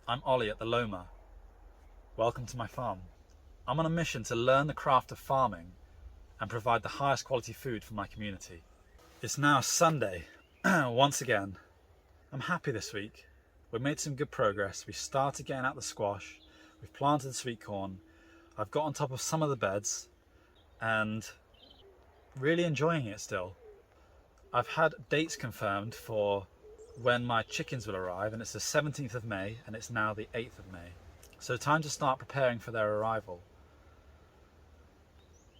I'm Ollie at the Lomah. Welcome to my farm. I'm on a mission to learn the craft of farming and provide the highest quality food for my community. It's now Sunday. Once again, I'm happy this week. We've made some good progress. We started getting out the squash. We've planted the sweet corn. I've got on top of some of the beds and really enjoying it still. I've had dates confirmed for when my chickens will arrive, and it's the 17th of May and it's now the 8th of May. So time to start preparing for their arrival.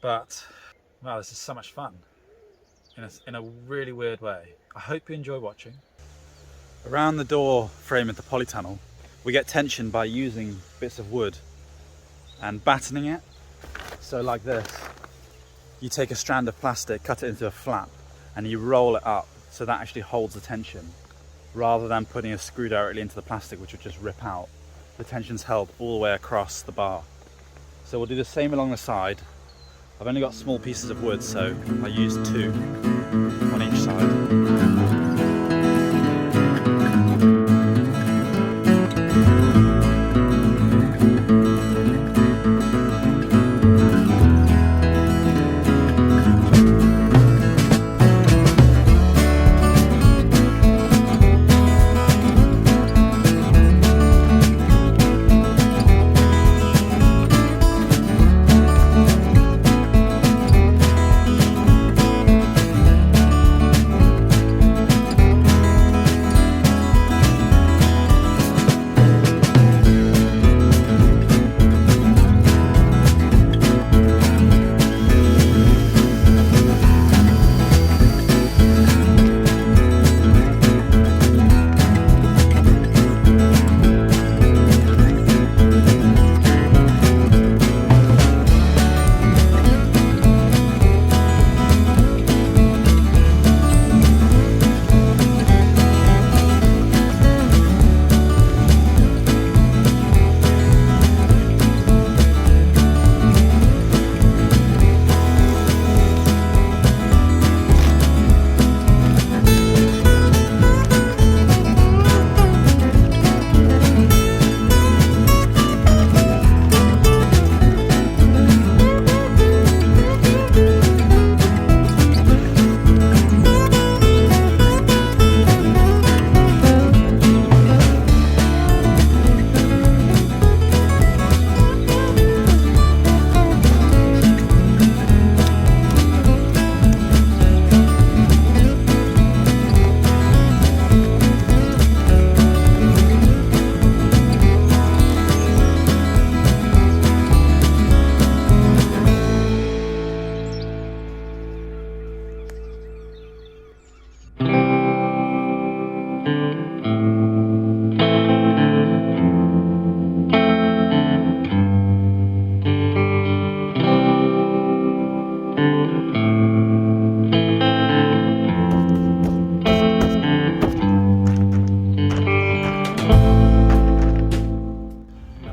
But wow, this is so much fun in a really weird way. I hope you enjoy watching. Around the door frame of the polytunnel, we get tension by using bits of wood and battening it. So like this, you take a strand of plastic, cut it into a flap, and you roll it up so that actually holds the tension, rather than putting a screw directly into the plastic, which would just rip out. The tension's held all the way across the bar. So we'll do the same along the side. I've only got small pieces of wood, so I use 2 on each side.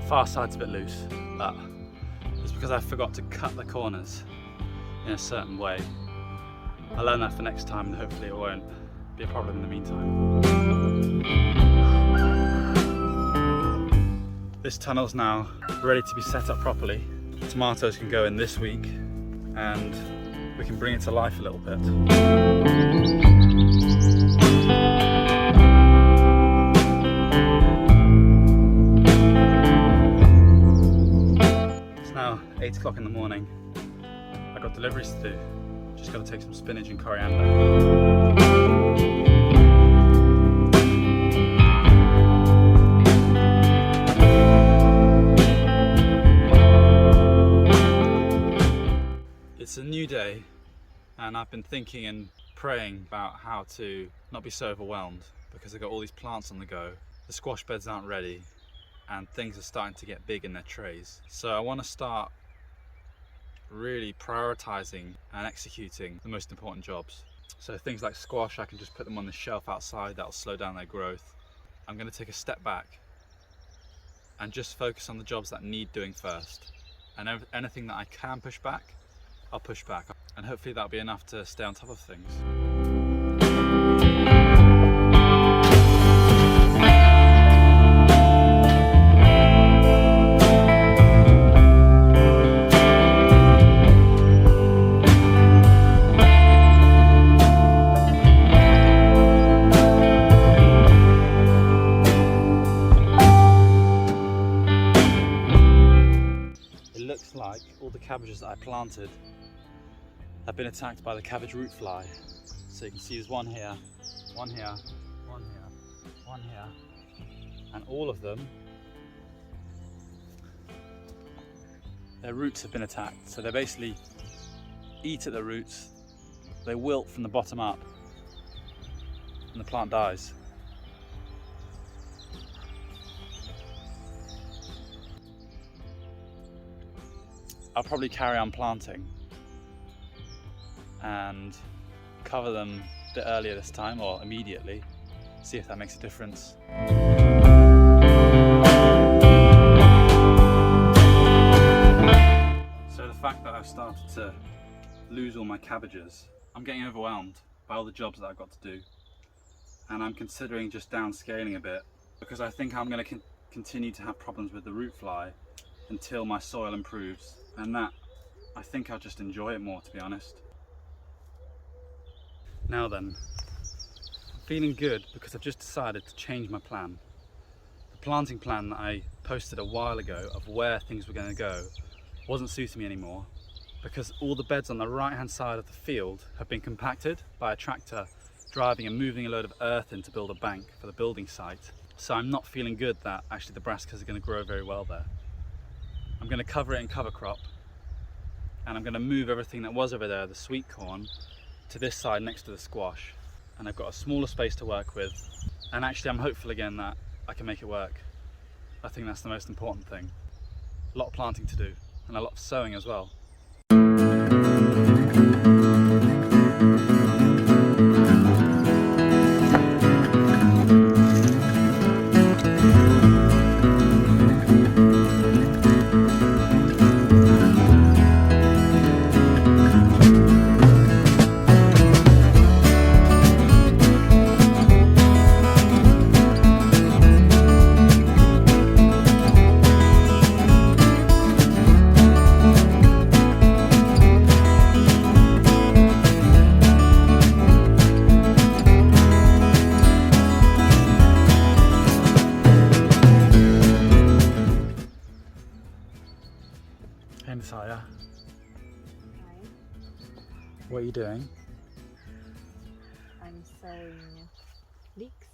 Far side's a bit loose, but it's because I forgot to cut the corners in a certain way. I'll learn that for next time, and hopefully it won't be a problem in the meantime. This tunnel's now ready to be set up properly. The tomatoes can go in this week and we can bring it to life a little bit. Now 8 o'clock in the morning. I've got deliveries to do. Just got to take some spinach and coriander. It's a new day and I've been thinking and praying about how to not be so overwhelmed, because I've got all these plants on the go. The squash beds aren't ready and things are starting to get big in their trays. So I want to start really prioritizing and executing the most important jobs. So things like squash, I can just put them on the shelf outside. That'll slow down their growth. I'm going to take a step back and just focus on the jobs that need doing first. And anything that I can push back, I'll push back. And hopefully that'll be enough to stay on top of things. looks like all the cabbages that I planted have been attacked by the cabbage root fly. So you can see there's one here, one here, one here, one here, and all of them, their roots have been attacked. So they basically eat at the roots, they wilt from the bottom up, and the plant dies. I'll probably carry on planting and cover them a bit earlier this time, or immediately, see if that makes a difference. So the fact that I've started to lose all my cabbages, I'm getting overwhelmed by all the jobs that I've got to do, and I'm considering just downscaling a bit, because I think I'm going to continue to have problems with the root fly until my soil improves, and that, I think I'll just enjoy it more, to be honest. Now then, I'm feeling good because I've just decided to change my plan. The planting plan that I posted a while ago of where things were going to go wasn't suiting me anymore, because all the beds on the right hand side of the field have been compacted by a tractor driving and moving a load of earth in to build a bank for the building site. So I'm not feeling good that actually the brassicas are going to grow very well there. I'm going to cover it in cover crop, and I'm going to move everything that was over there, the sweet corn, to this side next to the squash, and I've got a smaller space to work with, and actually I'm hopeful again that I can make it work. I think that's the most important thing. A lot of planting to do, and a lot of sowing as well. Hey Messiah. Hi. What are you doing? I'm sowing leeks.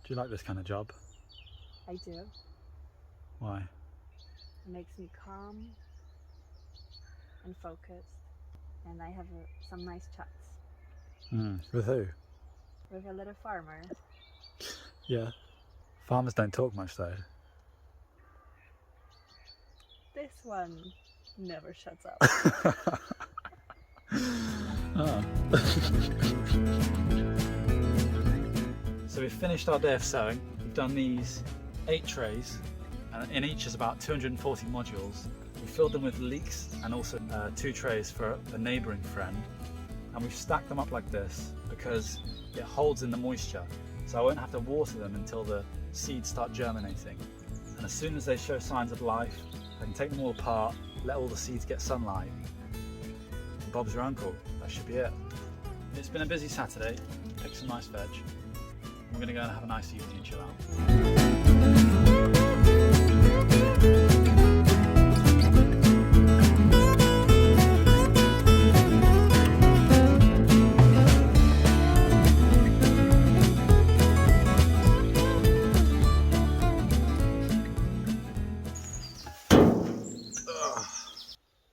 Do you like this kind of job? I do. Why? It makes me calm and focused, and I have some nice chats With who? with a little farmer. Yeah. Farmers don't talk much though. This one never shuts up. Oh. So we've finished our day of sowing. We've done these 8 trays, and in each is about 240 modules. We filled them with leeks and also 2 trays for a neighbouring friend, and we've stacked them up like this because it holds in the moisture, so I won't have to water them until the seeds start germinating. And as soon as they show signs of life, I can take them all apart, let all the seeds get sunlight. Bob's your uncle, that should be it. It's been a busy Saturday, picked some nice veg. We're going to go and have a nice evening and chill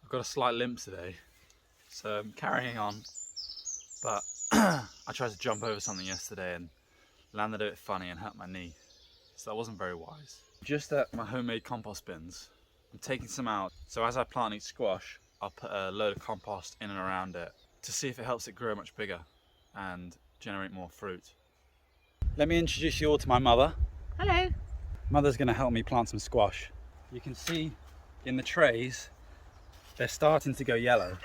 I've got a slight limp today, so I'm carrying on, but I tried to jump over something yesterday and landed a bit funny and hurt my knee, so that wasn't very wise. Just at my homemade compost bins, I'm taking some out, so as I plant each squash, I'll put a load of compost in and around it to see if it helps it grow much bigger and generate more fruit. Let me introduce you all to my mother. Hello. Mother's going to help me plant some squash. You can see in the trays, they're starting to go yellow.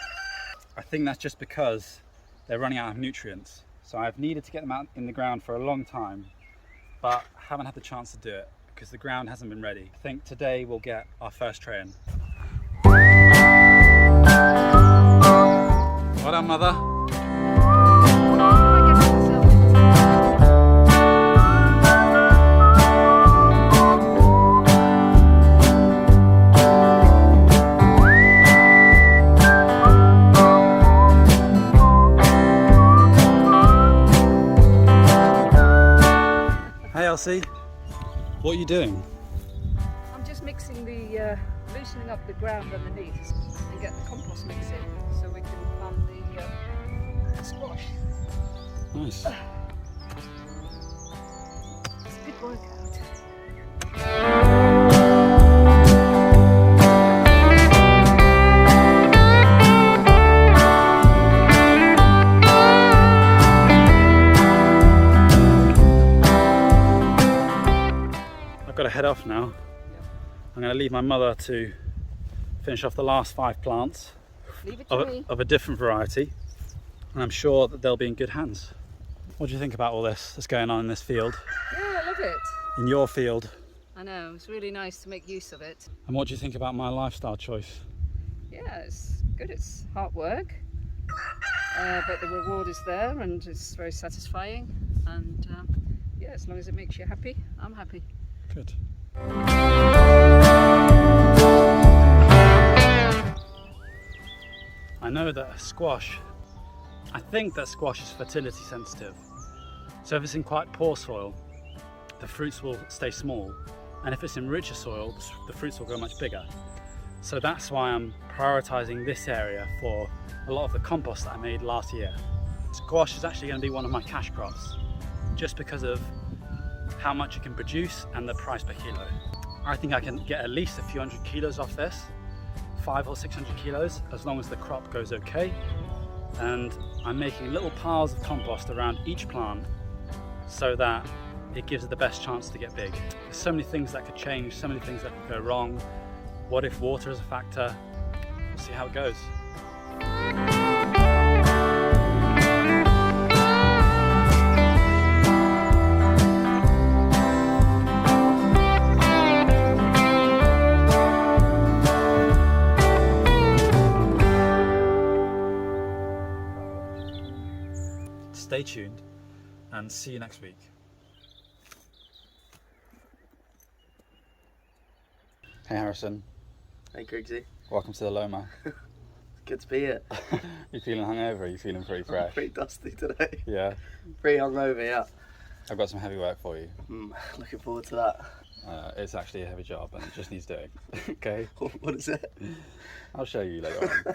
I think that's just because they're running out of nutrients. So I've needed to get them out in the ground for a long time, but haven't had the chance to do it because the ground hasn't been ready. I think today we'll get our first tray in. Well done, Mother. are you doing? I'm just mixing the, loosening up the ground underneath and get the compost mix in so we can plant the squash. Nice. It's a good workout. I've got to head off now. I'm going to leave my mother to finish off the last 5 plants Leave it to me. of a different variety, and I'm sure that they'll be in good hands. What do you think about all this that's going on in this field? Yeah, I love it. In your field? I know, it's really nice to make use of it. And what do you think about my lifestyle choice? Yeah, it's good. It's hard work, but the reward is there and it's very satisfying. And yeah, as long as it makes you happy, I'm happy. Good. I know that squash, I think that squash is fertility sensitive. So if it's in quite poor soil, the fruits will stay small. And if it's in richer soil, the fruits will grow much bigger. So that's why I'm prioritizing this area for a lot of the compost that I made last year. Squash is actually going to be one of my cash crops, just because of how much it can produce and the price per kilo. I think I can get at least a few hundred kilos off this, 500 or 600 kilos, as long as the crop goes okay. And I'm making little piles of compost around each plant so that it gives it the best chance to get big. There's so many things that could change, so many things that could go wrong. What if water is a factor? We'll see how it goes. Stay tuned and see you next week. Hey Harrison, Hey Grigsy, welcome to the Lomah. good to be here. You feeling hungover? Are you feeling pretty fresh? Pretty dusty today. Yeah. Pretty hungover, yeah. I've got some heavy work for you. Looking forward to that. It's actually a heavy job and it just needs doing. Okay? What is it? I'll show you later on.